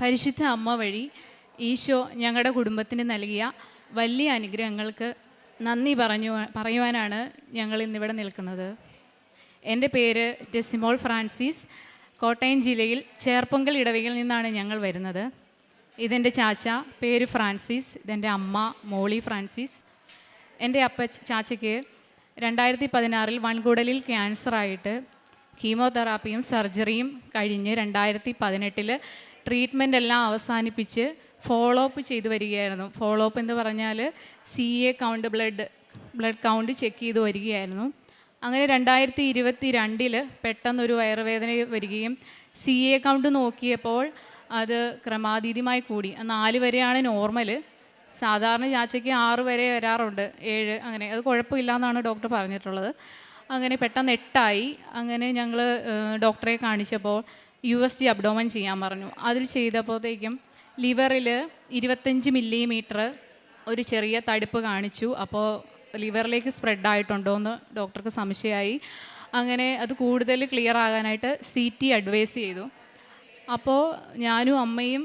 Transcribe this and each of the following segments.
പരിശുദ്ധ അമ്മ വഴി ഈശോ ഞങ്ങളുടെ കുടുംബത്തിന് നൽകിയ വലിയ അനുഗ്രഹങ്ങൾക്ക് നന്ദി പറയുവാനാണ് ഞങ്ങൾ ഇന്നിവിടെ നിൽക്കുന്നത്. എൻ്റെ പേര് ടെസിമോൾ ഫ്രാൻസിസ്. കോട്ടയം ജില്ലയിൽ ചേർപ്പൊങ്കൽ ഇടവകയിൽ നിന്നാണ് ഞങ്ങൾ വരുന്നത്. ഇതെൻ്റെ ചാച്ച, പേര് ഫ്രാൻസിസ്. ഇതെൻ്റെ അമ്മ മോളി ഫ്രാൻസിസ്. എൻ്റെ ചാച്ചയ്ക്ക് 2016 വൻകുടലിൽ ക്യാൻസറായിട്ട് കീമോതെറാപ്പിയും സർജറിയും കഴിഞ്ഞ് 2018 ട്രീറ്റ്മെൻ്റ് എല്ലാം അവസാനിപ്പിച്ച് ഫോളോ അപ്പ് ചെയ്തു വരികയായിരുന്നു. ഫോളോ അപ്പ് എന്ന് പറഞ്ഞാൽ CA count, blood count check ചെയ്ത് വരികയായിരുന്നു. അങ്ങനെ 2022 പെട്ടെന്നൊരു വയറുവേദന വരികയും CA കൗണ്ട് നോക്കിയപ്പോൾ അത് ക്രമാതീതമായി കൂടി. 4 വരെയാണ് നോർമൽ. സാധാരണ ചാച്ചയ്ക്ക് 6 വരെ വരാറുണ്ട്, 7 അങ്ങനെ. അത് കുഴപ്പമില്ല എന്നാണ് ഡോക്ടർ പറഞ്ഞിട്ടുള്ളത്. അങ്ങനെ പെട്ടെന്ന് 8 ആയി. അങ്ങനെ ഞങ്ങൾ ഡോക്ടറെ കാണിച്ചപ്പോൾ USG അബ്ഡോമൻ ചെയ്യാൻ പറഞ്ഞു. അതിൽ ചെയ്തപ്പോഴത്തേക്കും ലിവറിൽ 25 മില്ലിമീറ്റർ ഒരു ചെറിയ തടുപ്പ് കാണിച്ചു. അപ്പോൾ ലിവറിലേക്ക് സ്പ്രെഡ് ആയിട്ടുണ്ടോ എന്ന് ഡോക്ടർക്ക് സംശയമായി. അങ്ങനെ അത് കൂടുതൽ ക്ലിയർ ആകാനായിട്ട് CT അഡ്വൈസ് ചെയ്തു. അപ്പോൾ ഞാനും അമ്മയും,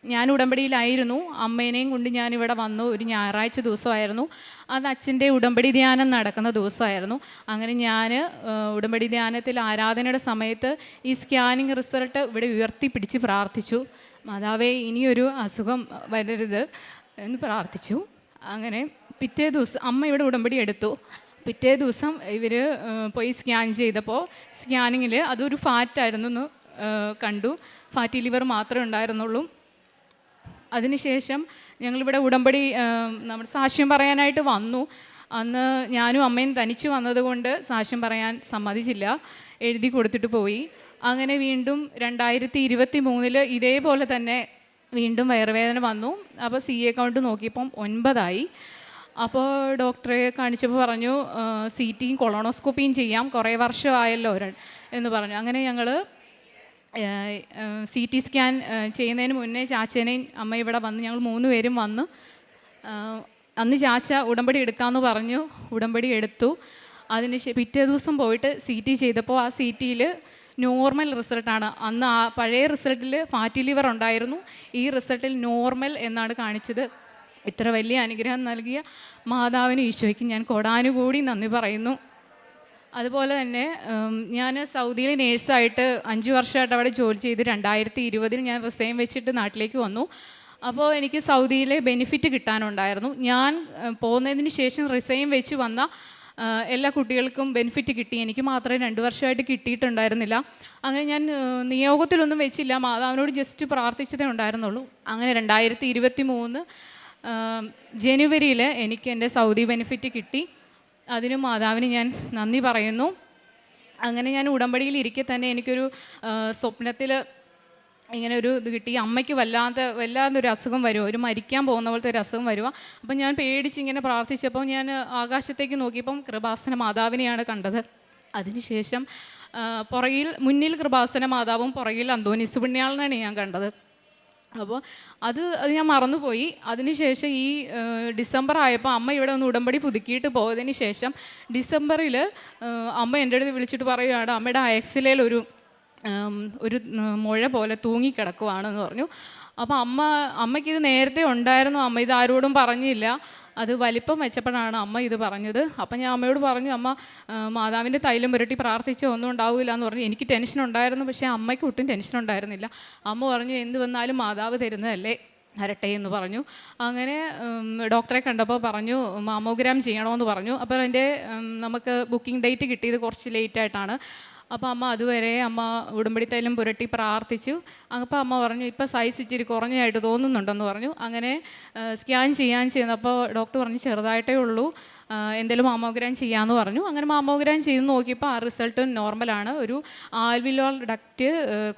ഞാൻ ഉടമ്പടിയിലായിരുന്നു. അമ്മേനെയും കൊണ്ട് ഞാനിവിടെ വന്നു. ഒരു ഞായറാഴ്ച ദിവസമായിരുന്നു. അത് അച്ഛൻ്റെ ഉടമ്പടി ധ്യാനം നടക്കുന്ന ദിവസമായിരുന്നു. അങ്ങനെ ഞാൻ ഉടമ്പടി ധ്യാനത്തിൽ ആരാധനയുടെ സമയത്ത് ഈ സ്കാനിങ് റിസൾട്ട് ഇവിടെ ഉയർത്തിപ്പിടിച്ച് പ്രാർത്ഥിച്ചു. മാതാവേ, ഇനിയൊരു അസുഖം വരരുത് എന്ന് പ്രാർത്ഥിച്ചു. അങ്ങനെ പിറ്റേ ദിവസം അമ്മ ഇവിടെ ഉടമ്പടി എടുത്തു. പിറ്റേ ദിവസം ഇവർ പോയി സ്കാൻ ചെയ്തപ്പോൾ സ്കാനിങ്ങിൽ അതൊരു ഫാറ്റായിരുന്നു എന്ന് കണ്ടു. ഫാറ്റി ലിവർ മാത്രമേ ഉണ്ടായിരുന്നുള്ളൂ. അതിനുശേഷം ഞങ്ങളിവിടെ ഉടമ്പടി നമ്മൾ സാക്ഷ്യം പറയാനായിട്ട് വന്നു. അന്ന് ഞാനും അമ്മയും തനിച്ച് വന്നതുകൊണ്ട് സാക്ഷ്യം പറയാൻ സമ്മതിച്ചില്ല, എഴുതി കൊടുത്തിട്ട് പോയി. അങ്ങനെ വീണ്ടും 2023 ഇതേപോലെ തന്നെ വീണ്ടും വയറുവേദന വന്നു. അപ്പോൾ CA കൗണ്ട് നോക്കിയപ്പം 9 ആയി. അപ്പോൾ ഡോക്ടറെ കാണിച്ചപ്പോൾ പറഞ്ഞു CTയും കൊളോണോസ്കോപ്പിയും ചെയ്യാം, കുറേ വർഷമായല്ലോ എന്ന് പറഞ്ഞു. അങ്ങനെ ഞങ്ങൾ CT സ്കാൻ ചെയ്യുന്നതിന് മുന്നേ ചാച്ചേനെയും അമ്മ ഇവിടെ വന്ന് ഞങ്ങൾ 3 പേരും വന്ന് അന്ന് ചാച്ച ഉടമ്പടി എടുക്കാമെന്ന് പറഞ്ഞു. ഉടമ്പടി എടുത്തു. അതിന് പിറ്റേ ദിവസം പോയിട്ട് CT ചെയ്തപ്പോൾ ആ CTയിൽ നോർമൽ റിസൾട്ടാണ്. അന്ന് ആ പഴയ റിസൾട്ടിൽ ഫാറ്റി ലിവർ ഉണ്ടായിരുന്നു, ഈ റിസൾട്ടിൽ നോർമൽ എന്നാണ് കാണിച്ചത്. ഇത്ര വലിയ അനുഗ്രഹം നൽകിയ മാതാവിനും ഈശോയ്ക്കും ഞാൻ കോടാനുകൂടി നന്ദി പറയുന്നു. അതുപോലെ തന്നെ ഞാൻ സൗദിയിൽ നേഴ്സായിട്ട് 5 വർഷമായിട്ട് അവിടെ ജോലി ചെയ്ത് 2020 ഞാൻ റിസൈൻ വെച്ചിട്ട് നാട്ടിലേക്ക് വന്നു. അപ്പോൾ എനിക്ക് സൗദിയിലെ ബെനിഫിറ്റ് കിട്ടാനുണ്ടായിരുന്നു. ഞാൻ പോകുന്നതിന് ശേഷം റിസൈൻ വെച്ച് വന്ന എല്ലാ കുട്ടികൾക്കും ബെനിഫിറ്റ് കിട്ടി. എനിക്ക് മാത്രമേ 2 വർഷമായിട്ട് കിട്ടിയിട്ടുണ്ടായിരുന്നില്ല. അങ്ങനെ ഞാൻ നിയോഗത്തിലൊന്നും വെച്ചില്ല, മാതാവിനോട് ജസ്റ്റ് പ്രാർത്ഥിച്ചതേ ഉണ്ടായിരുന്നുള്ളൂ. അങ്ങനെ 2023 ജനുവരിയിൽ എനിക്ക് എൻ്റെ സൗദി ബെനിഫിറ്റ് കിട്ടി. അതിന് മാതാവിന് ഞാൻ നന്ദി പറയുന്നു. അങ്ങനെ ഞാൻ ഉടമ്പടിയിൽ ഇരിക്കെ തന്നെ എനിക്കൊരു സ്വപ്നത്തിൽ ഇങ്ങനെ ഒരു ഇത് കിട്ടി. അമ്മയ്ക്ക് വല്ലാതൊരു അസുഖം വരുമോ, ഒരു മരിക്കാൻ പോകുന്ന പോലത്തെ ഒരു അസുഖം വരുമോ. അപ്പം ഞാൻ പേടിച്ച് ഇങ്ങനെ പ്രാർത്ഥിച്ചപ്പോൾ ഞാൻ ആകാശത്തേക്ക് നോക്കിയപ്പം കൃപാസന മാതാവിനെയാണ് കണ്ടത്. അതിനുശേഷം മുന്നിൽ കൃപാസന മാതാവും പുറകിൽ അന്തോനീസ് പുണ്യാളനാണ് ഞാൻ കണ്ടത്. അപ്പോൾ അത് ഞാൻ മറന്നുപോയി. അതിനുശേഷം ഈ ഡിസംബർ ആയപ്പോൾ അമ്മ ഇവിടെ ഒന്ന് ഉടമ്പടി പുതുക്കിയിട്ട് പോയതിന് ശേഷം ഡിസംബറിൽ അമ്മ എൻ്റെ അടുത്ത് വിളിച്ചിട്ട് പറയുകയാണ്, അമ്മയുടെ അയക്സിലയിൽ ഒരു മുഴ പോലെ തൂങ്ങിക്കിടക്കുവാണെന്ന് പറഞ്ഞു. അപ്പോൾ അമ്മയ്ക്കിത് നേരത്തെ ഉണ്ടായിരുന്നു, അമ്മ ഇത് ആരോടും പറഞ്ഞില്ല. അത് വലിപ്പം വെച്ചപ്പോഴാണ് അമ്മ ഇത് പറഞ്ഞത്. അപ്പം ഞാൻ അമ്മയോട് പറഞ്ഞു, അമ്മ മാതാവിൻ്റെ തൈലം പുരട്ടി പ്രാർത്ഥിച്ചോ ഒന്നും ഉണ്ടാവില്ല എന്ന് പറഞ്ഞു. എനിക്ക് ടെൻഷൻ ഉണ്ടായിരുന്നു, പക്ഷേ അമ്മയ്ക്ക് ഒട്ടും ടെൻഷൻ ഉണ്ടായിരുന്നില്ല. അമ്മ പറഞ്ഞു, എന്ത് വന്നാലും മാതാവ് തരുന്നതല്ലേ, വരട്ടെ എന്ന് പറഞ്ഞു. അങ്ങനെ ഡോക്ടറെ കണ്ടപ്പോൾ പറഞ്ഞു മാമോഗ്രാം ചെയ്യണമെന്ന് പറഞ്ഞു. അപ്പോൾ എൻ്റെ നമുക്ക് ബുക്കിംഗ് ഡേറ്റ് കിട്ടിയത് കുറച്ച് ലേറ്റായിട്ടാണ്. അപ്പോൾ അമ്മ അതുവരെ അമ്മ ഉടമ്പടി തൈലം പുരട്ടി പ്രാർത്ഥിച്ചു. അപ്പോൾ അമ്മ പറഞ്ഞു, ഇപ്പോൾ സൈസ് ഇച്ചിരി കുറഞ്ഞായിട്ട് തോന്നുന്നുണ്ടെന്ന് പറഞ്ഞു. അങ്ങനെ സ്കാൻ ചെയ്യാൻ ചെയ്യുന്നപ്പോൾ ഡോക്ടർ പറഞ്ഞു ചെറുതായിട്ടേ ഉള്ളൂ, എന്തെങ്കിലും മാമോഗ്രാം ചെയ്യാമെന്ന് പറഞ്ഞു. അങ്ങനെ മാമോഗ്രാം ചെയ്ത് നോക്കിയപ്പോൾ ആ റിസൾട്ട് നോർമലാണ്. ഒരു ആൽവിയോൾ ഡക്റ്റ്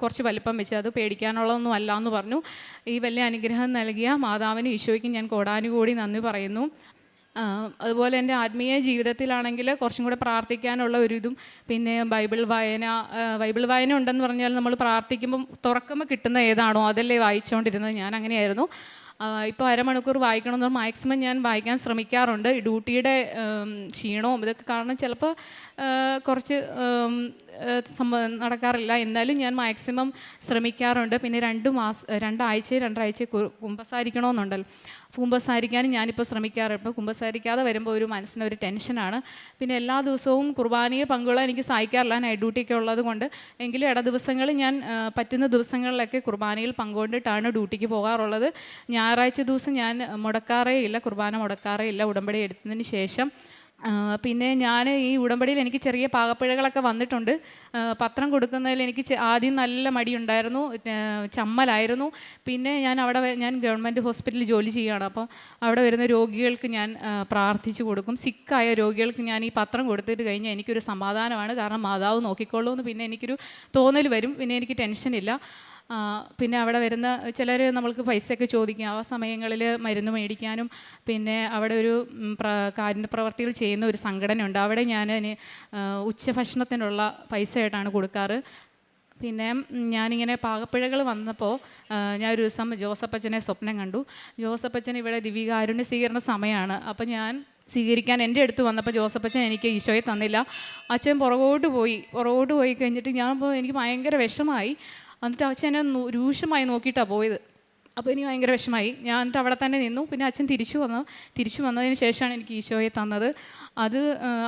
കുറച്ച് വലിപ്പം വെച്ച്, അത് പേടിക്കാനുള്ളതൊന്നും അല്ല എന്ന് പറഞ്ഞു. ഈ വലിയ അനുഗ്രഹം നൽകിയ മാതാവിന് ഈശോയ്ക്കും ഞാൻ കോടാനുകൂടി നന്ദി പറയുന്നു. അതുപോലെ എൻ്റെ ആത്മീയ ജീവിതത്തിലാണെങ്കിൽ കുറച്ചും കൂടെ പ്രാർത്ഥിക്കാനുള്ള ഒരിതും, പിന്നെ ബൈബിൾ വായന ഉണ്ടെന്ന് പറഞ്ഞാൽ നമ്മൾ പ്രാർത്ഥിക്കുമ്പം തുറക്കുമ്പോൾ കിട്ടുന്ന ഏതാണോ അതല്ലേ വായിച്ചുകൊണ്ടിരുന്നത്. ഞാൻ അങ്ങനെയായിരുന്നു. ഇപ്പോൾ അരമണിക്കൂർ വായിക്കണമെന്ന് മാക്സിമം ഞാൻ വായിക്കാൻ ശ്രമിക്കാറുണ്ട്. ഡ്യൂട്ടിയുടെ ക്ഷീണവും ഇതൊക്കെ കാരണം ചിലപ്പോൾ കുറച്ച് നടക്കാറില്ല. എന്നാലും ഞാൻ മാക്സിമം ശ്രമിക്കാറുണ്ട്. പിന്നെ 2 ആഴ്ച കുമ്പസാരിക്കണമെന്നുണ്ടല്ലോ. കുമ്പസാരിക്കാനും ഞാനിപ്പോൾ ശ്രമിക്കാറുണ്ട്. ഇപ്പോൾ കുമ്പസാരിക്കാതെ വരുമ്പോൾ ഒരു മനസ്സിനൊരു ടെൻഷനാണ്. പിന്നെ എല്ലാ ദിവസവും കുർബാനയിൽ പങ്കുകൊള്ളാൻ എനിക്ക് സാധിക്കാറില്ല, നൈറ്റ് ഡ്യൂട്ടിയൊക്കെ ഉള്ളത് കൊണ്ട്. എങ്കിലും ഇട ദിവസങ്ങളിൽ ഞാൻ പറ്റുന്ന ദിവസങ്ങളിലൊക്കെ കുർബാനയിൽ പങ്കുകൊണ്ടിട്ടാണ് ഡ്യൂട്ടിക്ക് പോകാറുള്ളത്. ഞായറാഴ്ച ദിവസം ഞാൻ കുർബാന മുടക്കാറേ ഇല്ല ഉടമ്പടി എടുത്തതിന് ശേഷം. പിന്നെ ഞാൻ ഈ ഉടമ്പടിയിൽ എനിക്ക് ചെറിയ പാകപ്പിഴകളൊക്കെ വന്നിട്ടുണ്ട്. പത്രം കൊടുക്കുന്നതിൽ എനിക്ക് ആദ്യം നല്ല മടിയുണ്ടായിരുന്നു, ചമ്മലായിരുന്നു. പിന്നെ ഞാൻ ഗവൺമെൻറ് ഹോസ്പിറ്റലിൽ ജോലി ചെയ്യുകയാണ്. അപ്പോൾ അവിടെ വരുന്ന രോഗികൾക്ക് ഞാൻ പ്രാർത്ഥിച്ചു കൊടുക്കും. സിക്കായ രോഗികൾക്ക് ഞാൻ ഈ പത്രം കൊടുത്തിട്ട് കഴിഞ്ഞാൽ എനിക്കൊരു സമാധാനമാണ്. കാരണം മാതാവ് നോക്കിക്കോളൂ എന്ന് പിന്നെ എനിക്കൊരു തോന്നൽ വരും. പിന്നെ എനിക്ക് ടെൻഷനില്ല. പിന്നെ അവിടെ വരുന്ന ചിലർ നമ്മൾക്ക് പൈസയൊക്കെ ചോദിക്കും. ആ സമയങ്ങളിൽ മരുന്ന് മേടിക്കാനും പിന്നെ അവിടെ ഒരു കാരുണ്യ പ്രവർത്തികൾ ചെയ്യുന്ന ഒരു സംഘടനയുണ്ട്. അവിടെ ഞാൻ ഉച്ചഭക്ഷണത്തിനുള്ള പൈസയായിട്ടാണ് കൊടുക്കാറ്. പിന്നെ ഞാനിങ്ങനെ പാകപ്പിഴകൾ വന്നപ്പോൾ ഞാൻ ഒരു ദിവസം ജോസപ്പച്ചനെ സ്വപ്നം കണ്ടു. ജോസപ്പച്ചൻ ഇവിടെ ദിവ്യകാരുണ്യ സ്വീകരണ സമയമാണ്. അപ്പോൾ ഞാൻ സ്വീകരിക്കാൻ എൻ്റെ അടുത്ത് വന്നപ്പോൾ ജോസപ്പച്ചൻ എനിക്ക് ഈശോയെ തന്നില്ല. അച്ഛൻ പുറകോട്ട് പോയി കഴിഞ്ഞിട്ട് എനിക്ക് ഭയങ്കര വിഷമായി. എന്നിട്ട് അച്ഛനെ രൂക്ഷമായി നോക്കിയിട്ടാണ് പോയത്. അപ്പോൾ എനിക്ക് ഭയങ്കര വിഷമായി. ഞാൻ എന്നിട്ട് അവിടെ തന്നെ നിന്നു. പിന്നെ അച്ഛൻ തിരിച്ചു വന്നതിന് ശേഷമാണ് എനിക്ക് ഈശോയെ തന്നത്.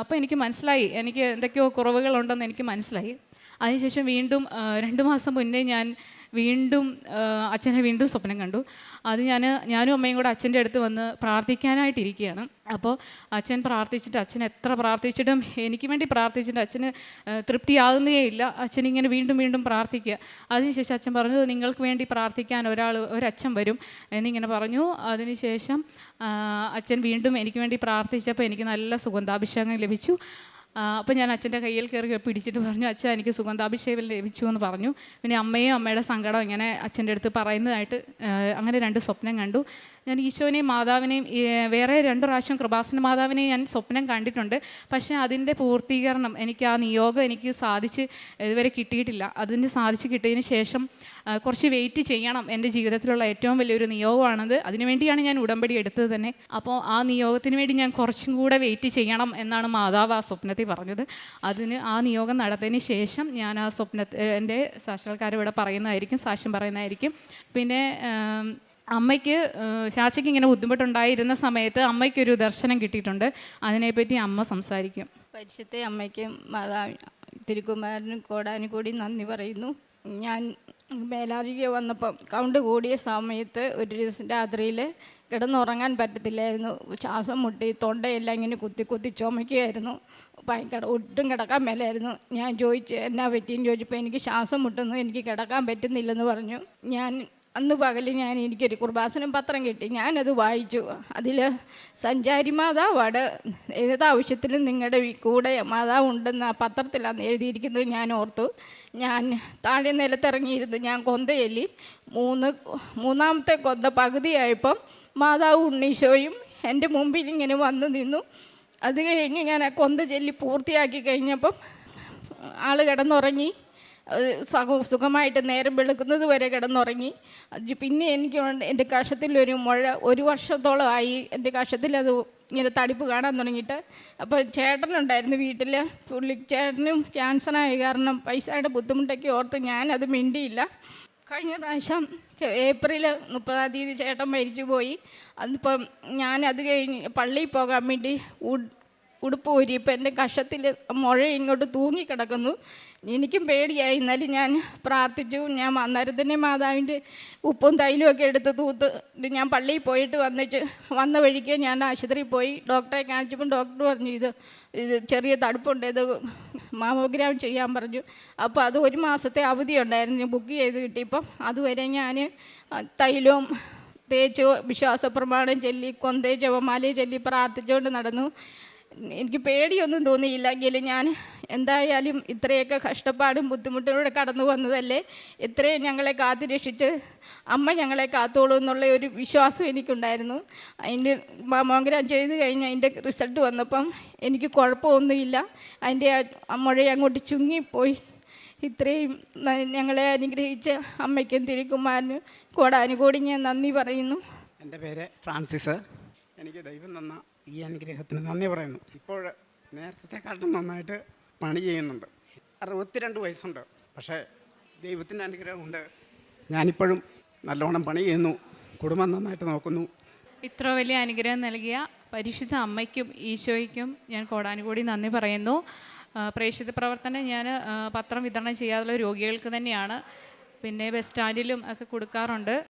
അപ്പോൾ എനിക്ക് മനസ്സിലായി എനിക്ക് എന്തൊക്കെയോ കുറവുകളുണ്ടെന്ന് എനിക്ക് മനസ്സിലായി. അതിനുശേഷം വീണ്ടും 2 മാസം മുന്നേ ഞാൻ അച്ഛനെ വീണ്ടും സ്വപ്നം കണ്ടു. അത് ഞാനും അമ്മയും കൂടെ അച്ഛൻ്റെ അടുത്ത് വന്ന് പ്രാർത്ഥിക്കാനായിട്ടിരിക്കുകയാണ്. അപ്പോൾ അച്ഛൻ അച്ഛൻ എത്ര പ്രാർത്ഥിച്ചിട്ടും എനിക്ക് വേണ്ടി പ്രാർത്ഥിച്ചിട്ട് അച്ഛന് തൃപ്തിയാകുന്നേയില്ല. അച്ഛനിങ്ങനെ വീണ്ടും പ്രാർത്ഥിക്കുക. അതിനുശേഷം അച്ഛൻ പറഞ്ഞു, നിങ്ങൾക്ക് വേണ്ടി പ്രാർത്ഥിക്കാൻ ഒരച്ഛൻ വരും എന്നിങ്ങനെ പറഞ്ഞു. അതിനുശേഷം അച്ഛൻ വീണ്ടും എനിക്ക് വേണ്ടി പ്രാർത്ഥിച്ചപ്പോൾ എനിക്ക് നല്ല സുഗന്ധാഭിഷേകം ലഭിച്ചു. അപ്പോൾ ഞാൻ അച്ഛൻ്റെ കയ്യിൽ കയറി പിടിച്ചിട്ട് പറഞ്ഞു, അച്ഛൻ എനിക്ക് സുഗന്ധാഭിഷേകം ലഭിച്ചു എന്ന് പറഞ്ഞു. പിന്നെ അമ്മയുടെ സങ്കടം ഇങ്ങനെ അച്ഛൻ്റെ അടുത്ത് പറയുന്നതായിട്ട് അങ്ങനെ 2 സ്വപ്നം കണ്ടു. ഞാൻ ഈശോനെയും മാതാവിനെയും വേറെ 2 പ്രാവശ്യം കൃപാസന മാതാവിനെയും ഞാൻ സ്വപ്നം കണ്ടിട്ടുണ്ട്. പക്ഷേ അതിൻ്റെ പൂർത്തീകരണം ആ നിയോഗം എനിക്ക് ഇതുവരെ കിട്ടിയിട്ടില്ല. അതിന് സാധിച്ച് കിട്ടിയതിന് ശേഷം കുറച്ച് വെയിറ്റ് ചെയ്യണം. എൻ്റെ ജീവിതത്തിലുള്ള ഏറ്റവും വലിയൊരു നിയോഗമാണത്. അതിനുവേണ്ടിയാണ് ഞാൻ ഉടമ്പടി എടുത്തത് തന്നെ. അപ്പോൾ ആ നിയോഗത്തിന് വേണ്ടി ഞാൻ കുറച്ചും കൂടെ വെയിറ്റ് ചെയ്യണം എന്നാണ് മാതാവ് ആ സ്വപ്നത്തിൽ പറഞ്ഞത്. ആ നിയോഗം നടത്തിയതിന് ശേഷം ഞാൻ ആ എൻ്റെ സാക്ഷാത്കാരം സാക്ഷ്യം പറയുന്നതായിരിക്കും. പിന്നെ ചാച്ചയ്ക്ക് ഇങ്ങനെ ബുദ്ധിമുട്ടുണ്ടായിരുന്ന സമയത്ത് അമ്മയ്ക്കൊരു ദർശനം കിട്ടിയിട്ടുണ്ട്. അതിനെപ്പറ്റി അമ്മ സംസാരിക്കും. പരിശുദ്ധ അമ്മയ്ക്കും മാതാവ് തിരുക്കുമാരനും കോടാനുകൂടി നന്ദി പറയുന്നു. ഞാൻ മേലാഴിക വന്നപ്പം കൗണ്ട് കൂടിയ സമയത്ത് ഒരു ദിവസം രാത്രിയിൽ കിടന്നുറങ്ങാൻ പറ്റത്തില്ലായിരുന്നു. ശ്വാസം മുട്ടി തൊണ്ടയെല്ലാം ഇങ്ങനെ കുത്തി ചുമയ്ക്കുകയായിരുന്നു. ഒട്ടും കിടക്കാൻ മേലായിരുന്നു. ഞാൻ എന്നാ പറ്റിയെന്ന് ചോദിച്ചപ്പോൾ എനിക്ക് ശ്വാസം മുട്ടുന്നു, എനിക്ക് കിടക്കാൻ പറ്റുന്നില്ലെന്ന് പറഞ്ഞു. അന്ന് പകൽ എനിക്കൊരു കുർബാസനം പത്രം കിട്ടി. ഞാനത് വായിച്ചു. അതിൽ സഞ്ചാരി മാതാവാണ്, ഏതാവശ്യത്തിലും നിങ്ങളുടെ കൂടെ മാതാവ് ഉണ്ടെന്ന് ആ പത്രത്തിലാണ് എഴുതിയിരിക്കുന്നത്. ഞാൻ ഓർത്തു. ഞാൻ താഴെ നിലത്തിറങ്ങിയിരുന്നു. ഞാൻ കൊന്ത ചൊല്ലി. മൂന്നാമത്തെ കൊന്ത പകുതിയായപ്പം മാതാവ് ഉണ്ണീശോയും എൻ്റെ മുമ്പിൽ ഇങ്ങനെ വന്ന് നിന്നു. അത് കഴിഞ്ഞ് ഞാൻ ആ കൊന്ത ചൊല്ലി പൂർത്തിയാക്കി കഴിഞ്ഞപ്പം ആൾ കിടന്നുറങ്ങി. സുഖമായിട്ട് നേരം വെളുക്കുന്നത് വരെ കിടന്നുറങ്ങി. പിന്നെ എനിക്ക് എൻ്റെ കഷത്തിലൊരു മുഴ 1 വർഷത്തോളമായി. എൻ്റെ കഷത്തിലത് ഇങ്ങനെ തടിപ്പ് കാണാൻ തുടങ്ങിയിട്ട്. അപ്പോൾ ചേട്ടനുണ്ടായിരുന്നു വീട്ടിൽ. ചേട്ടനും ക്യാൻസറായ കാരണം പൈസയുടെ ബുദ്ധിമുട്ടൊക്കെ ഓർത്ത് ഞാനത് മിണ്ടിയില്ല. കഴിഞ്ഞ പ്രാവശ്യം ഏപ്രിൽ 30-ാം തീയതി ചേട്ടൻ മരിച്ചു പോയി. അതിപ്പം ഞാനത് കഴിഞ്ഞ് പള്ളിയിൽ പോകാൻ വേണ്ടി ഉടുപ്പ് ഊരിയപ്പോൾ എൻ്റെ കഷത്തിൽ മുഴ ഇങ്ങോട്ട് തൂങ്ങിക്കിടക്കുന്നു. എനിക്കും പേടിയായി. എന്നാലും ഞാൻ പ്രാർത്ഥിച്ചു. ഞാൻ അന്നേരത്തിൻ്റെ മാതാവിൻ്റെ ഉപ്പും തൈലുമൊക്കെ എടുത്ത് തൂത്ത് ഞാൻ പള്ളിയിൽ പോയിട്ട് വന്ന വഴിക്ക് ഞാൻ ആശുപത്രിയിൽ പോയി. ഡോക്ടറെ കാണിച്ചപ്പോൾ ഡോക്ടർ പറഞ്ഞു, ഇത് ചെറിയ തടുപ്പുണ്ട്, ഇത് മാമോഗ്രാം ചെയ്യാൻ പറഞ്ഞു. അപ്പോൾ അത് 1 മാസത്തെ അവധി ഉണ്ടായിരുന്നു. ബുക്ക് ചെയ്ത് കിട്ടിയപ്പം അതുവരെ ഞാൻ തൈലവും തേച്ച് വിശ്വാസപ്രമാണം ചൊല്ലി കൊന്തേ ജപമാലയെ ചൊല്ലി പ്രാർത്ഥിച്ചുകൊണ്ട് നടന്നു. എനിക്ക് പേടിയൊന്നും തോന്നിയില്ല. എങ്കിലും ഞാൻ എന്തായാലും ഇത്രയൊക്കെ കഷ്ടപ്പാടും ബുദ്ധിമുട്ടിലൂടെ കടന്നു വന്നതല്ലേ, എത്രയും ഞങ്ങളെ കാത്തു രക്ഷിച്ച് അമ്മ ഞങ്ങളെ കാത്തോളൂ എന്നുള്ള ഒരു വിശ്വാസം എനിക്കുണ്ടായിരുന്നു. അതിൻ്റെ മാമോഗ്രാം ചെയ്ത് കഴിഞ്ഞ് അതിൻ്റെ റിസൾട്ട് വന്നപ്പം എനിക്ക് കുഴപ്പമൊന്നുമില്ല. അതിൻ്റെ മുഴ അങ്ങോട്ട് ചുങ്ങിപ്പോയി. ഇത്രയും ഞങ്ങളെ അനുഗ്രഹിച്ച അമ്മയ്ക്കും തിരുക്കുമാരനും കോടാനുകൂടി ഞാൻ നന്ദി പറയുന്നു. എൻ്റെ പേര് ഫ്രാൻസിസ്. എനിക്ക് ദൈവം തന്ന ഈ അനുഗ്രഹത്തിന് നന്ദി പറയുന്നു. ഇപ്പോൾ നേരത്തെക്കാട്ടും നന്നായിട്ട് പണി ചെയ്യുന്നുണ്ട്. 62 വയസ്സുണ്ട്. പക്ഷേ ദൈവത്തിൻ്റെ അനുഗ്രഹം കൊണ്ട് ഞാനിപ്പോഴും നല്ലോണം പണി ചെയ്യുന്നു, കുടുംബം നന്നായിട്ട് നോക്കുന്നു. ഇത്ര വലിയ അനുഗ്രഹം നൽകിയ പരിശുദ്ധ അമ്മയ്ക്കും ഈശോയ്ക്കും ഞാൻ കോടാനുകൂടി നന്ദി പറയുന്നു. പ്രേക്ഷിത പ്രവർത്തനം ഞാൻ പത്രം വിതരണം ചെയ്യാറുള്ള രോഗികൾക്ക് തന്നെയാണ്. പിന്നെ ബസ് സ്റ്റാൻഡിലും ഒക്കെ കൊടുക്കാറുണ്ട്.